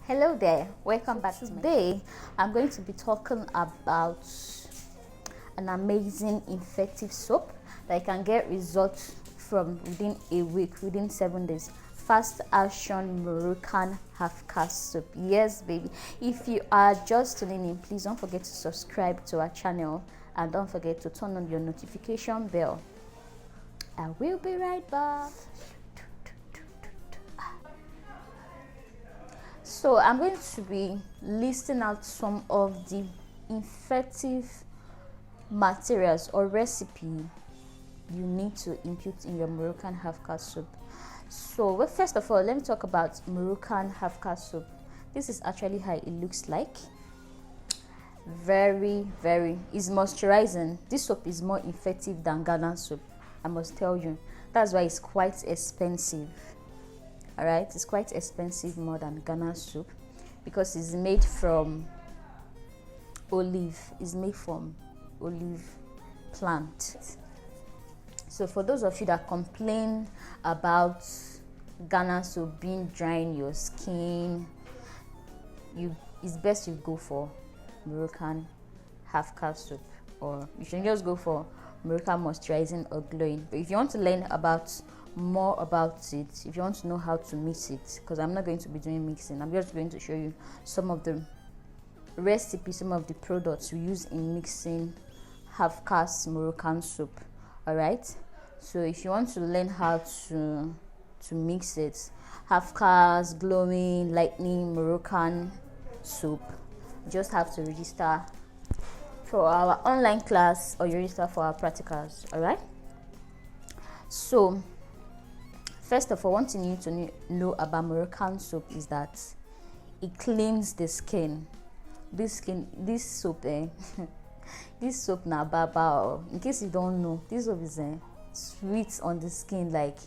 Hello there, welcome back. Today I'm going to be talking about an amazing effective soap that you can get results from within a week, within 7 days. Fast action Moroccan half caste soap. Yes baby, if you are just tuning in, please don't forget to subscribe to our channel and don't forget to turn on your notification bell. I will be right back. So I'm going to be listing out some of the effective materials or recipe you need to input in your Moroccan half caste soup. So well, first of all, let me talk about Moroccan half caste soup. This is actually how it looks like. Very is moisturizing. This soap is more effective than Ghana soap, I must tell you. That's why it's quite expensive. All right, it's quite expensive more than Ghana soup because it's made from olive. It's made from olive plant. So for those of you that complain about Ghana soup being drying your skin, it's best you go for Moroccan half caste soup, or you should just go for Moroccan moisturizing or glowing. But if you want to learn more about it, if you want to know how to mix it, because I'm not going to be doing mixing, I'm just going to show you some of the recipes, some of the products we use in mixing half caste Moroccan soup. All right, so if you want to learn how to mix it, half caste, glowing, lightning Moroccan soup, you just have to register for our online class or you register for our practicals. All right, so first of all, one thing you need to know about Moroccan soap is that it cleans the skin. This soap, this soap na baba. In case you don't know, this soap is sweet on the skin. Like,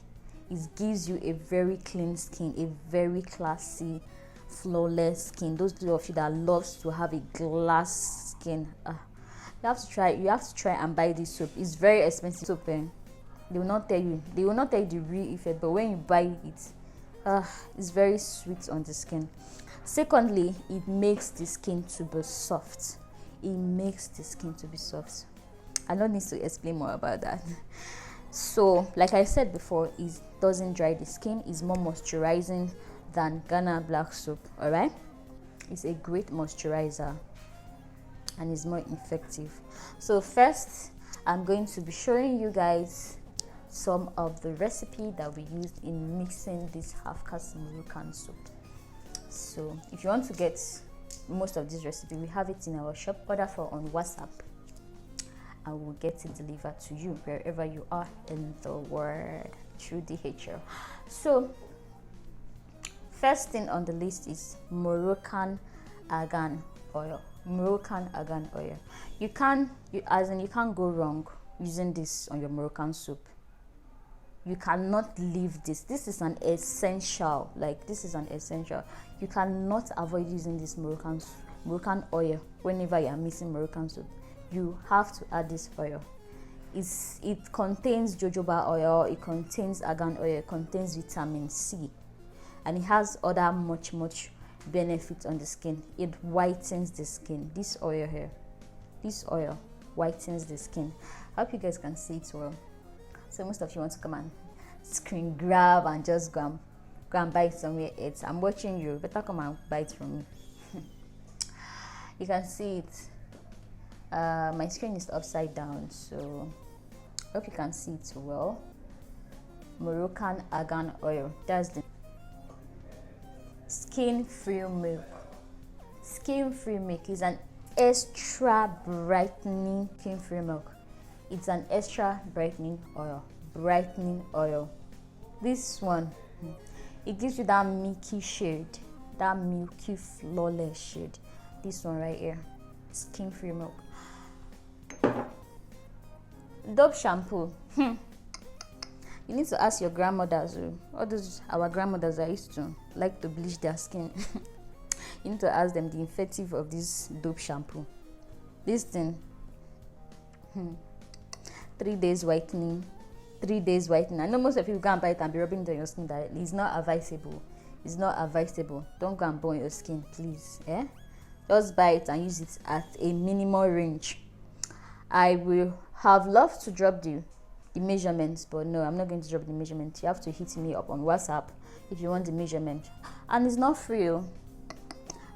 it gives you a very clean skin, a very classy, flawless skin. Those of you that loves to have a glass skin, you have to try and buy this soap. It's very expensive soap. They will not tell you the real effect, but when you buy it, it's very sweet on the skin. Secondly, it makes the skin to be soft. It makes the skin to be soft. I don't need to explain more about that. So like I said before, it doesn't dry the skin. It's more moisturizing than Ghana black soap. All right, it's a great moisturizer and it's more effective. So first, I'm going to be showing you guys some of the recipe that we used in mixing this half caste Moroccan soup. So if you want to get most of this recipe, we have it in our shop. Order for on WhatsApp and we'll get it delivered to you wherever you are in the world through DHL. So first thing on the list is Moroccan argan oil. Moroccan argan oil. You can't go wrong using this on your Moroccan soup. You cannot leave this. This is an essential. You cannot avoid using this Moroccan oil whenever you are mixing Moroccan soup. You have to add this oil. It contains jojoba oil, it contains argan oil, it contains vitamin C, and it has other much benefits on the skin. It whitens the skin. This oil whitens the skin. I hope you guys can see it well. So most of you want to come and screen grab and just go and buy it somewhere else. I'm watching you. Better come and buy it from me. You can see it. My screen is upside down, so I hope you can see it well. Moroccan argan oil. That's the skin-free milk. Skin-free milk is an extra brightening skin-free milk. It's an extra brightening oil. This one, it gives you that milky shade, that milky flawless shade. This one right here, skin free milk. Dove shampoo. You need to ask your grandmothers. All those our grandmothers that used to like to bleach their skin. You need to ask them the effective of this Dove shampoo. This thing. 3 days whitening. I know most of you go and buy it and be rubbing it on your skin directly. It's not advisable. It's not advisable. Don't go and burn your skin, please. Just buy it and use it at a minimal range. I will have loved to drop the measurements, but no, I'm not going to drop the measurement. You have to hit me up on WhatsApp if you want the measurement, and it's not free.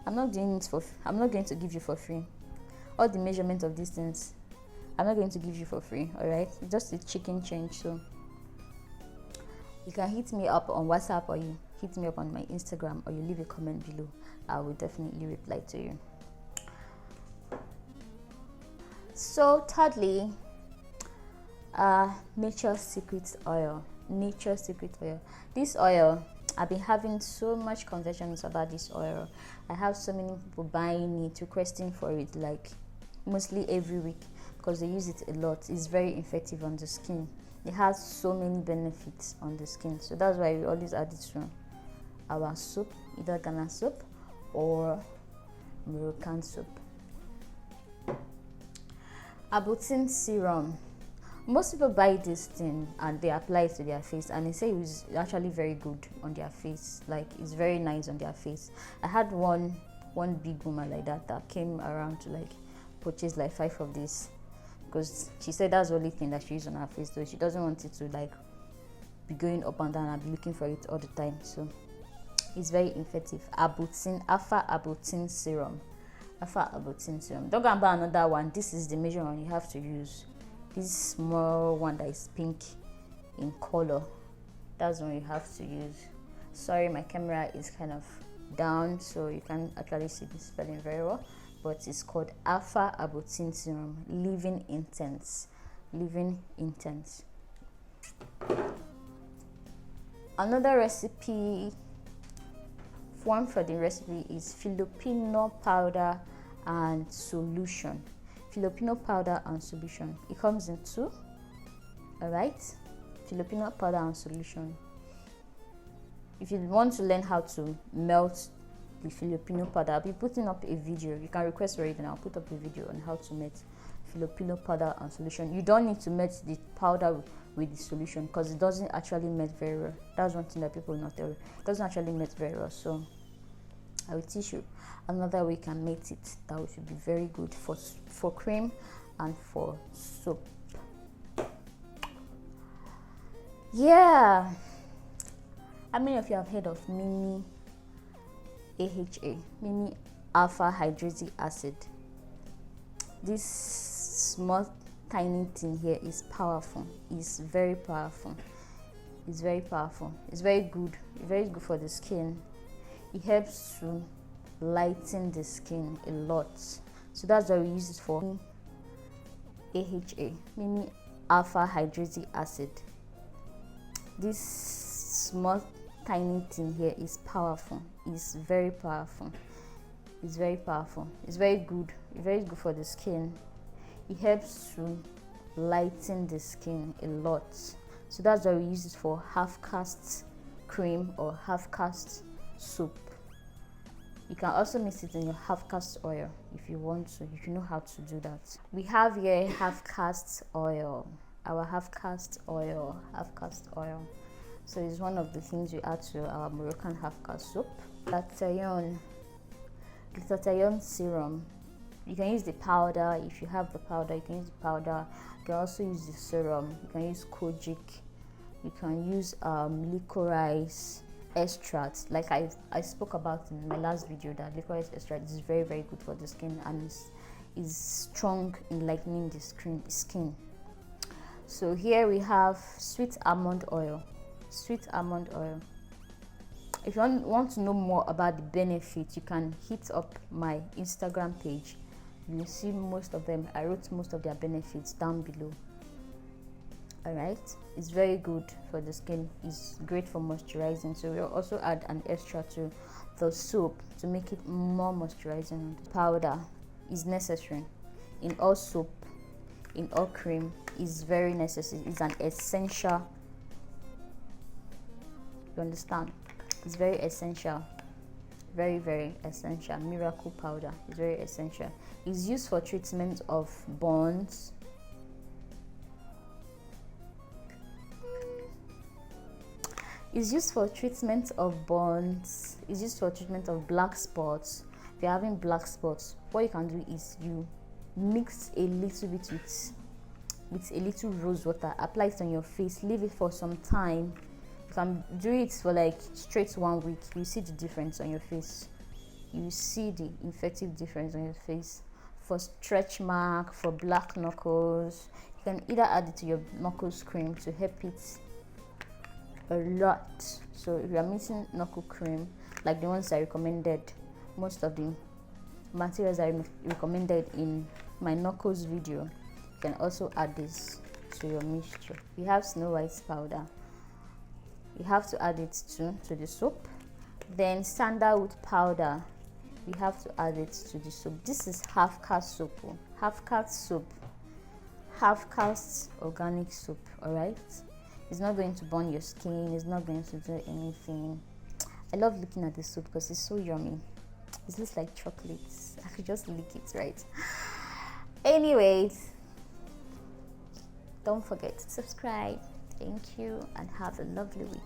I'm not going to give you for free. All the measurement of these things, I'm not going to give you for free. All right, it's just a chicken change. So you can hit me up on WhatsApp, or you hit me up on my Instagram, or you leave a comment below. I will definitely reply to you. So thirdly, nature's secret oil. This oil, I've been having so much conversations about this oil. I have so many people buying it, requesting for it, like mostly every week, because they use it a lot. It's very effective on the skin. It has so many benefits on the skin, so that's why we always add it to our soap, either Ghana soap or Moroccan soap. Abutting serum. Most people buy this thing and they apply it to their face, and they say it's actually very good on their face. Like, it's very nice on their face. I had one big woman like that came around to like purchase like 5 of these, because she said that's the only thing that she uses on her face, so she doesn't want it to like be going up and down and be looking for it all the time. So it's very effective. Alpha Abutting serum. Don't go and buy another one. This is the major one you have to use. This small one that is pink in color, that's one you have to use. Sorry, my camera is kind of down, so you can't actually see the spelling very well, but it's called Alpha Abutting serum. Living Intense. Another recipe, one for the recipe, is Filipino powder and solution. Filipino powder and solution. It comes in 2. All right, Filipino powder and solution. If you want to learn how to melt the Filipino powder, I'll be putting up a video. You can request for it, and I'll put up a video on how to melt Filipino powder and solution. You don't need to melt the powder with the solution, because it doesn't actually melt very well. That's one thing that people will not tell you. It doesn't actually melt very well. So I will teach you another way you can make it that will be very good for cream and for soap. Yeah, how many of you have heard of Mimi AHA, Mimi alpha hydroxy acid? This small tiny thing here is powerful. It's very powerful. It's very good. It's very good for the skin. It helps to lighten the skin a lot, so that's why we use it for AHA, Mimi alpha hydroxy acid. This small tiny thing here is powerful. It's very powerful. It's very good. It's very good for the skin. It helps to lighten the skin a lot, so that's why we use it for half cast cream or half cast soap. You can also mix it in your half cast oil if you want to, if you know how to do that. We have here half cast oil. Our half cast oil. So it's one of the things we add to our Moroccan half cast soap. Glutathione serum. You can use the powder. If you have the powder, you can use the powder. You can also use the serum. You can use kojic. You can use licorice extract, like I spoke about in my last video, that licorice extract is very good for the skin, and is strong in lightening the skin. So here we have sweet almond oil. If you want to know more about the benefits, you can hit up my Instagram page. You will see most of them. I wrote most of their benefits down below. Alright, it's very good for the skin. It's great for moisturizing, so we'll also add an extra to the soap to make it more moisturizing. The powder is necessary in all soap, in all cream. Is very necessary. It's an essential. You understand? It's very essential. Very essential. Miracle powder is very essential. It's used for treatment of burns, It's used for treatment of burns. It's used for treatment of black spots. If you're having black spots, what you can do is you mix a little bit with a little rose water, apply it on your face, leave it for some time. You can do it for like straight 1 week. You see the difference on your face. You see the effective difference on your face. For stretch mark, for black knuckles, you can either add it to your knuckles cream to help it a lot. So if you are missing knuckle cream, like the ones I recommended, most of the materials I recommended in my knuckles video, you can also add this to your mixture. We have Snow White powder. You have to add it to the soap. Then sandalwood powder, we have to add it to the soap. This is half caste soap, half caste soap, half caste organic soap. All right, it's not going to burn your skin, it's not going to do anything. I love looking at this soap because it's so yummy. It looks like chocolates. I could just lick it, right? Anyways, don't forget to subscribe. Thank you and have a lovely week.